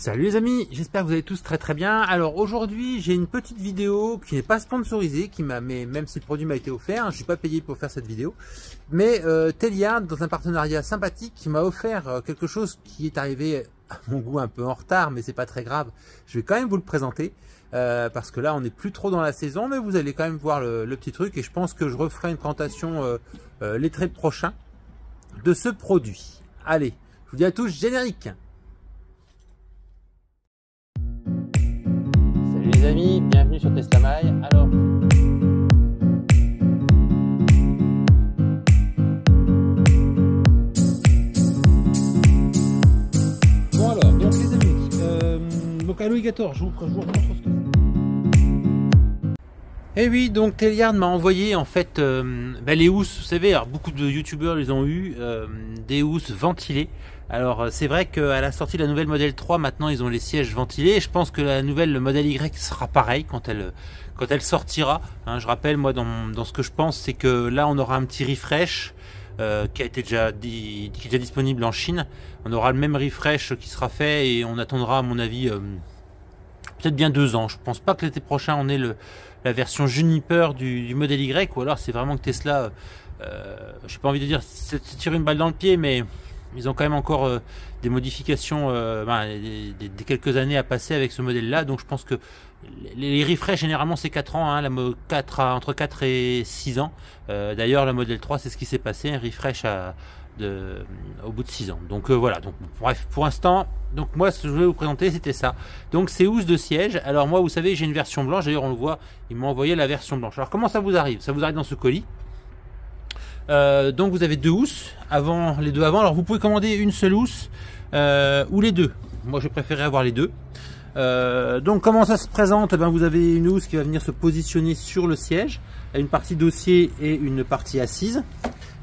Salut les amis, j'espère que vous allez tous très bien. Alors aujourd'hui j'ai une petite vidéo qui n'est pas sponsorisée, mais même si le produit m'a été offert, je ne suis pas payé pour faire cette vidéo. Mais Telliard, dans un partenariat sympathique, qui m'a offert quelque chose qui est arrivé à mon goût un peu en retard, mais c'est pas très grave. Je vais quand même vous le présenter, parce que là on n'est plus trop dans la saison, mais vous allez quand même voir le petit truc, et je pense que je referai une présentation l'été prochain de ce produit. Allez, je vous dis à tous, générique. Salut les amis, bienvenue sur Testamai. Alors, bon alors, donc les amis, donc Alligator, je vous montre ce que c'est. Et oui, donc Telliard m'a envoyé en fait les housses, vous savez, alors beaucoup de youtubeurs les ont eu, des housses ventilées. Alors c'est vrai qu'à la sortie de la nouvelle modèle 3, maintenant ils ont les sièges ventilés, et je pense que la nouvelle, le modèle Y, sera pareil quand elle sortira. Hein, je rappelle, moi dans ce que je pense, c'est que là on aura un petit refresh qui est déjà disponible en Chine. On aura le même refresh qui sera fait, et on attendra à mon avis peut-être bien 2 ans. Je pense pas que l'été prochain on ait la version Juniper du modèle Y, ou alors c'est vraiment que Tesla, j'ai pas envie de dire c'est tirer une balle dans le pied, mais ils ont quand même encore des modifications, des quelques années à passer avec ce modèle là. Donc je pense que les refresh généralement c'est 4 ans, hein, entre 4 et 6 ans. D'ailleurs la modèle 3 c'est ce qui s'est passé, un refresh au bout de 6 ans. Donc voilà, donc bref, pour l'instant, donc moi ce que je voulais vous présenter c'était ça. Donc c'est housses de siège. Alors moi vous savez j'ai une version blanche, d'ailleurs on le voit, ils m'ont envoyé la version blanche. Alors comment ça vous arrive? Ça vous arrive dans ce colis. Donc vous avez 2 housses, les deux avant. Alors vous pouvez commander une seule housse ou les deux. Moi je préférais avoir les deux. Donc comment ça se présente? Vous avez une housse qui va venir se positionner sur le siège, une partie dossier et une partie assise,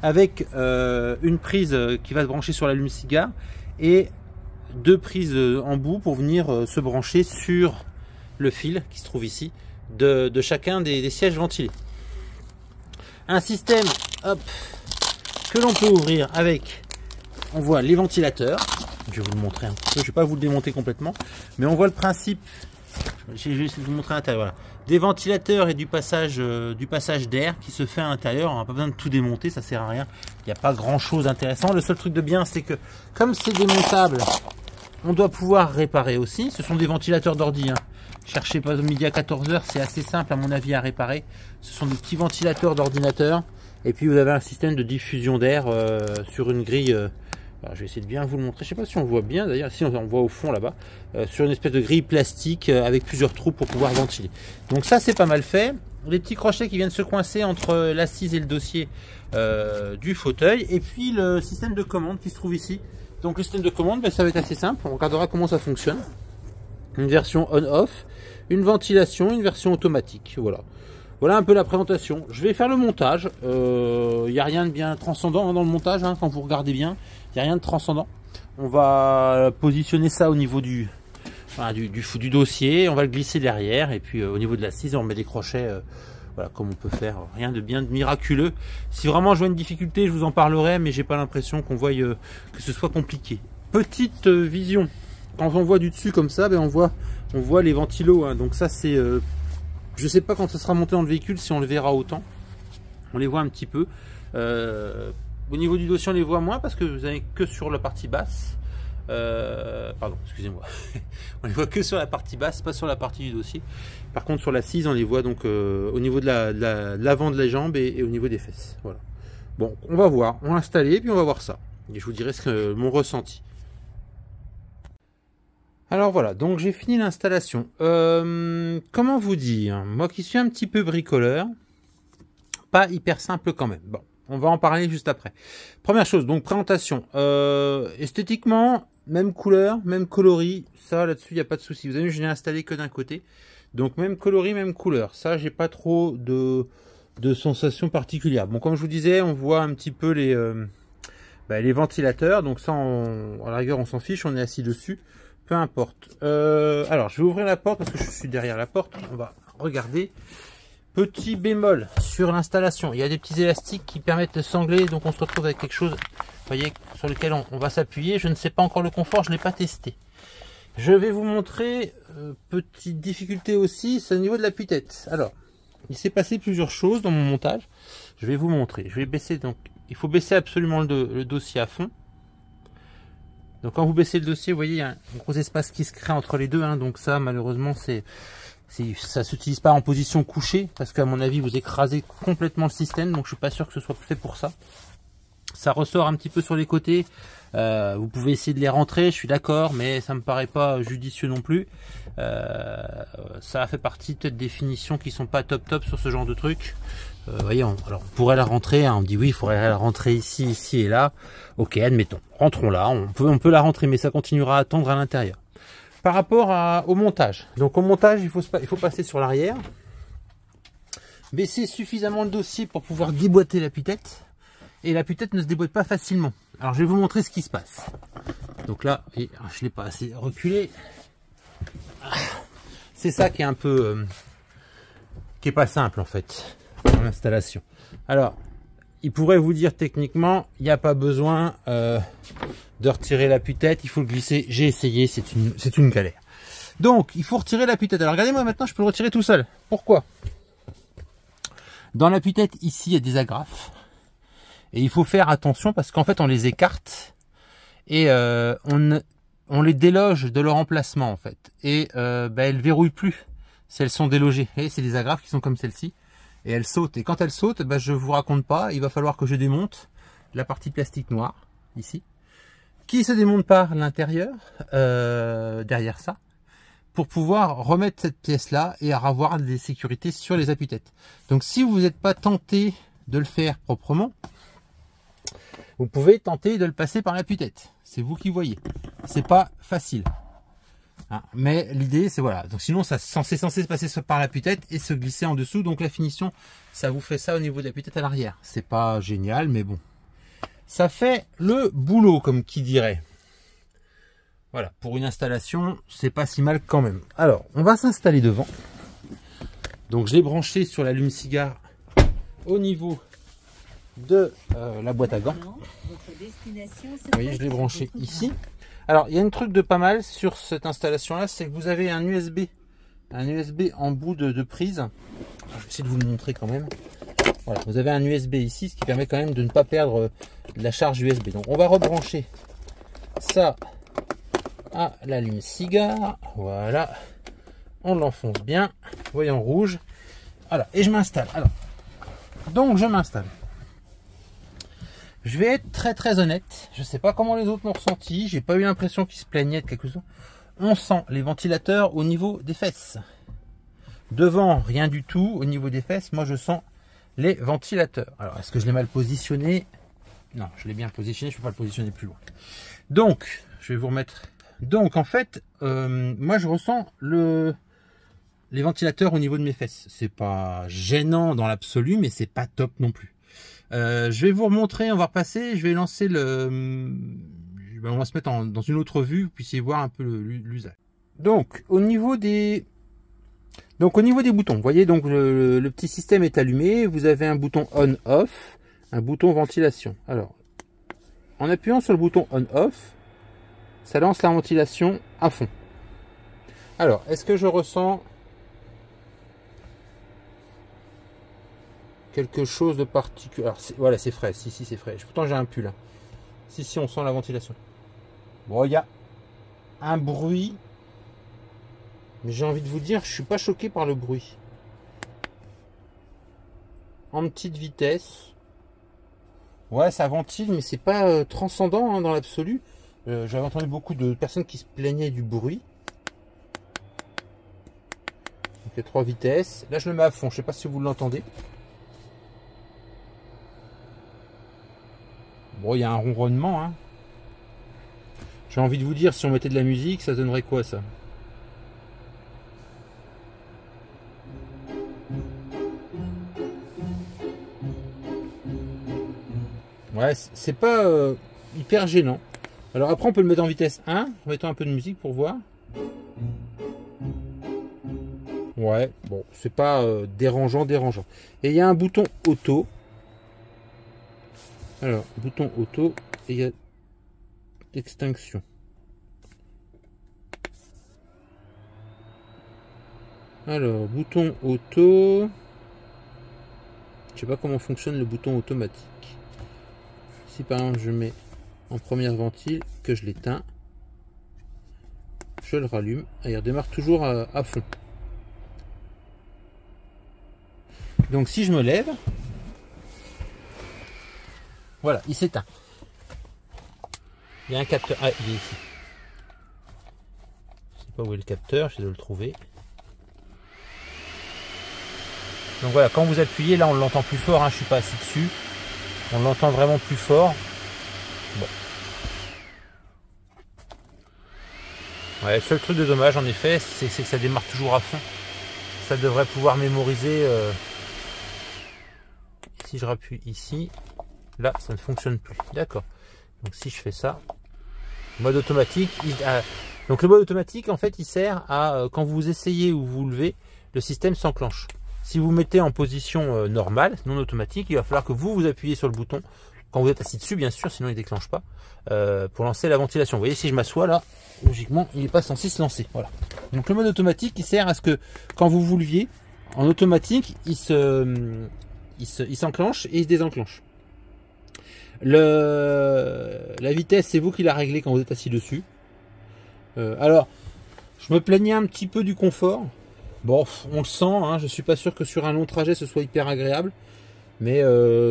avec une prise qui va se brancher sur l'allume-cigare et 2 prises en bout pour venir se brancher sur le fil qui se trouve ici de chacun des sièges ventilés. Un système que l'on peut ouvrir avec, on voit les ventilateurs. Je vais vous le montrer un petit peu, je vais pas vous le démonter complètement, mais on voit le principe. Je vais essayer de vous montrer à l'intérieur. Voilà. Des ventilateurs et du passage d'air qui se fait à l'intérieur. On n'a pas besoin de tout démonter, ça sert à rien. Il n'y a pas grand chose d'intéressant. Le seul truc de bien, c'est que comme c'est démontable, on doit pouvoir réparer aussi. Ce sont des ventilateurs d'ordi, hein. Cherchez pas midi à 14 h, c'est assez simple à mon avis à réparer. Ce sont des petits ventilateurs d'ordinateur. Et puis vous avez un système de diffusion d'air sur une grille. Alors je vais essayer de bien vous le montrer. Je sais pas si on le voit bien d'ailleurs. Si on voit au fond là-bas, sur une espèce de grille plastique avec plusieurs trous pour pouvoir ventiler. Donc ça c'est pas mal fait. Des petits crochets qui viennent se coincer entre l'assise et le dossier du fauteuil. Et puis le système de commande qui se trouve ici. Donc le système de commande, ça va être assez simple. On regardera comment ça fonctionne. Une version on-off, une ventilation, une version automatique. Voilà un peu la présentation. Je vais faire le montage. Il n'y a rien de bien transcendant dans le montage, hein, quand vous regardez bien. Il n'y a rien de transcendant. On va positionner ça au niveau du dossier. On va le glisser derrière. Et puis au niveau de l'assise, on met des crochets. Voilà, comme on peut faire. Rien de bien de miraculeux. Si vraiment je vois une difficulté, je vous en parlerai. Mais j'ai pas l'impression qu'on voie que ce soit compliqué. Petite vision. Quand on voit du dessus comme ça, on voit les ventilos, hein. Donc ça c'est, je sais pas quand ça sera monté dans le véhicule si on le verra autant. On les voit un petit peu. Au niveau du dossier on les voit moins parce que vous avez que sur la partie basse. Pardon, excusez-moi. On les voit que sur la partie basse, pas sur la partie du dossier. Par contre sur l'assise on les voit donc au niveau de l'avant de la jambe et au niveau des fesses. Voilà. Bon, on va voir, on va installer et puis on va voir ça. Et je vous dirai mon ressenti. Alors voilà, donc j'ai fini l'installation. Comment vous dire? Moi qui suis un petit peu bricoleur, pas hyper simple quand même. Bon, on va en parler juste après. Première chose, donc présentation. Esthétiquement, même couleur, même coloris. Ça, là-dessus, il n'y a pas de souci. Vous avez vu, je n'ai installé que d'un côté. Donc même coloris, même couleur. Ça, j'ai pas trop de sensations particulières. Bon, comme je vous disais, on voit un petit peu les ventilateurs. Donc ça, à la rigueur, on s'en fiche, on est assis dessus. Peu importe. Alors, je vais ouvrir la porte parce que je suis derrière la porte. On va regarder. Petit bémol sur l'installation. Il y a des petits élastiques qui permettent de sangler. Donc, on se retrouve avec quelque chose, vous voyez, sur lequel on va s'appuyer. Je ne sais pas encore le confort. Je ne l'ai pas testé. Je vais vous montrer, petite difficulté aussi, c'est au niveau de l'appuie-tête. Alors, il s'est passé plusieurs choses dans mon montage. Je vais vous montrer. Je vais baisser, donc il faut baisser absolument le dossier à fond. Donc quand vous baissez le dossier, vous voyez, il y a un gros espace qui se crée entre les deux. Hein, donc ça, malheureusement, ça s'utilise pas en position couchée, parce qu'à mon avis, vous écrasez complètement le système. Donc je suis pas sûr que ce soit fait pour ça. Ça ressort un petit peu sur les côtés. Vous pouvez essayer de les rentrer, je suis d'accord, mais ça me paraît pas judicieux non plus. Ça fait partie peut-être des finitions qui sont pas top sur ce genre de truc. Voyez, alors on pourrait la rentrer, hein, on dit oui, il faudrait la rentrer ici, ici et là. Ok, admettons, rentrons là, on peut la rentrer, mais ça continuera à tendre à l'intérieur. Par rapport au montage, donc au montage, il faut passer sur l'arrière, baisser suffisamment le dossier pour pouvoir déboîter l'appuie-tête. Et l'appuie-tête ne se déboîte pas facilement. Alors je vais vous montrer ce qui se passe. Donc là, je ne l'ai pas assez reculé. C'est ça qui est un peu... qui est pas simple en fait, dans l'installation. Alors, il pourrait vous dire techniquement, il n'y a pas besoin de retirer l'appuie-tête, il faut le glisser. J'ai essayé, c'est une galère. Donc, il faut retirer l'appuie-tête. Alors regardez-moi maintenant, je peux le retirer tout seul. Pourquoi? Dans l'appuie-tête, ici, il y a des agrafes. Et il faut faire attention parce qu'en fait on les écarte et on les déloge de leur emplacement en fait. Et elles verrouillent plus si elles sont délogées. Et c'est des agrafes qui sont comme celle-ci et elles sautent. Et quand elles sautent, je vous raconte pas, il va falloir que je démonte la partie plastique noire ici, qui se démonte par l'intérieur derrière ça, pour pouvoir remettre cette pièce là et avoir des sécurités sur les appuis-têtes. Donc si vous n'êtes pas tenté de le faire proprement, vous pouvez tenter de le passer par l'appuie-tête. C'est vous qui voyez. C'est pas facile. Hein, mais l'idée, c'est voilà. Donc sinon, c'est censé se passer par l'appuie-tête et se glisser en dessous. Donc la finition, ça vous fait ça au niveau de l'appuie-tête à l'arrière. C'est pas génial, mais bon. Ça fait le boulot, comme qui dirait. Voilà. Pour une installation, c'est pas si mal quand même. Alors, on va s'installer devant. Donc je l'ai branché sur l'allume-cigare au niveau de la boîte à gants. Vous voyez, je l'ai branché ici. Alors, il y a un truc de pas mal sur cette installation là, c'est que vous avez un USB en bout de prise. Alors, je vais essayer de vous le montrer quand même. Voilà, vous avez un USB ici, ce qui permet quand même de ne pas perdre de la charge USB. Donc on va rebrancher ça à l'allume-cigare. Voilà, on l'enfonce bien, voyant rouge. Voilà, et je m'installe. Alors, donc je m'installe. Je vais être très honnête, je sais pas comment les autres l'ont ressenti, j'ai pas eu l'impression qu'ils se plaignaient de quelque chose. On sent les ventilateurs au niveau des fesses. Devant, rien du tout, au niveau des fesses, moi je sens les ventilateurs. Alors, est-ce que je l'ai mal positionné? Non, je l'ai bien positionné, je peux pas le positionner plus loin. Donc, je vais vous remettre... Donc, en fait, moi je ressens les ventilateurs au niveau de mes fesses. C'est pas gênant dans l'absolu, mais c'est pas top non plus. Je vais vous remontrer, on va repasser, je vais lancer on va se mettre dans une autre vue, vous puissiez voir un peu l'usage. Donc au niveau des boutons, vous voyez, donc le petit système est allumé, vous avez un bouton on-off, un bouton ventilation. Alors, en appuyant sur le bouton on-off, ça lance la ventilation à fond. Alors, est-ce que je ressens quelque chose de particulier? Alors, voilà, c'est frais. Si, c'est frais. Pourtant, j'ai un pull. Hein. Si, on sent la ventilation. Bon, il y a un bruit. Mais j'ai envie de vous dire, je suis pas choqué par le bruit. En petite vitesse. Ouais, ça ventile, mais c'est pas transcendant hein, dans l'absolu. J'avais entendu beaucoup de personnes qui se plaignaient du bruit. Donc, il y a 3 vitesses. Là, je le mets à fond. Je sais pas si vous l'entendez. Bon, il y a un ronronnement. Hein. J'ai envie de vous dire, si on mettait de la musique, ça donnerait quoi ça? Ouais, c'est pas hyper gênant. Alors après, on peut le mettre en vitesse 1. Mettons un peu de musique pour voir. Ouais, bon, c'est pas dérangeant. Et il y a un bouton auto. Alors, bouton auto, et il y a extinction. Alors, bouton auto. Je sais pas comment fonctionne le bouton automatique. Si par exemple je mets en première ventile, que je l'éteins, je le rallume et il redémarre toujours à fond. Donc si je me lève, voilà, il s'éteint. Il y a un capteur. Ah, il est ici. Je sais pas où est le capteur, j'essaie de le trouver. Donc voilà, quand vous appuyez, là on l'entend plus fort, hein, je suis pas assis dessus. On l'entend vraiment plus fort. Bon. Ouais, le seul truc de dommage en effet, c'est que ça démarre toujours à fond. Ça devrait pouvoir mémoriser. Si je rappuie ici, là ça ne fonctionne plus. D'accord. Donc si je fais ça, mode automatique. Donc le mode automatique en fait il sert à quand vous essayez ou vous levez, le système s'enclenche. Si vous mettez en position normale, non automatique, il va falloir que vous appuyez sur le bouton quand vous êtes assis dessus, bien sûr, sinon il ne déclenche pas, pour lancer la ventilation. Vous voyez, si je m'assois là, logiquement, il n'est pas censé se lancer. Voilà. Donc le mode automatique, il sert à ce que quand vous leviez, en automatique, il s'enclenche et il se désenclenche. La vitesse, c'est vous qui la réglez quand vous êtes assis dessus. Alors, je me plaignais un petit peu du confort. Bon, on le sent, hein, je suis pas sûr que sur un long trajet ce soit hyper agréable, mais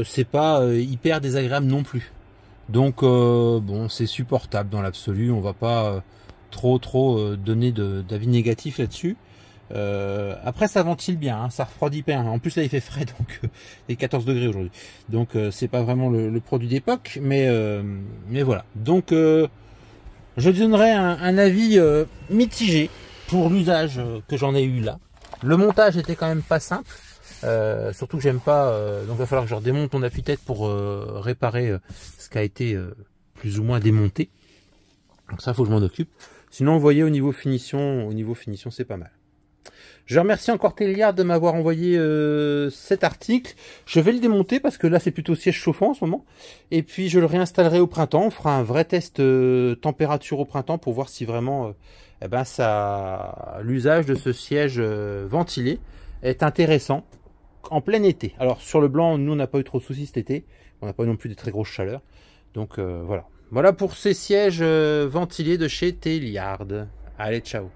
c'est pas hyper désagréable non plus. Donc bon, c'est supportable dans l'absolu, on va pas trop donner d'avis négatif là-dessus. Après ça ventile bien, hein, ça refroidit bien. En plus là il fait frais, donc il est 14 degrés aujourd'hui. Donc c'est pas vraiment le produit d'époque, mais voilà. Donc je donnerais un avis mitigé pour l'usage que j'en ai eu là. Le montage était quand même pas simple, surtout que j'aime pas, donc il va falloir que je redémonte mon appuie-tête pour réparer ce qui a été plus ou moins démonté. Donc ça, faut que je m'en occupe. Sinon, vous voyez, au niveau finition, c'est pas mal. Je remercie encore Téléyard de m'avoir envoyé cet article. Je vais le démonter parce que là, c'est plutôt siège chauffant en ce moment. Et puis, je le réinstallerai au printemps. On fera un vrai test température au printemps pour voir si vraiment l'usage de ce siège ventilé est intéressant en plein été. Alors, sur le blanc, nous, on n'a pas eu trop de soucis cet été. On n'a pas non plus de très grosses chaleurs. Donc, voilà. Voilà pour ces sièges ventilés de chez Téléyard. Allez, ciao.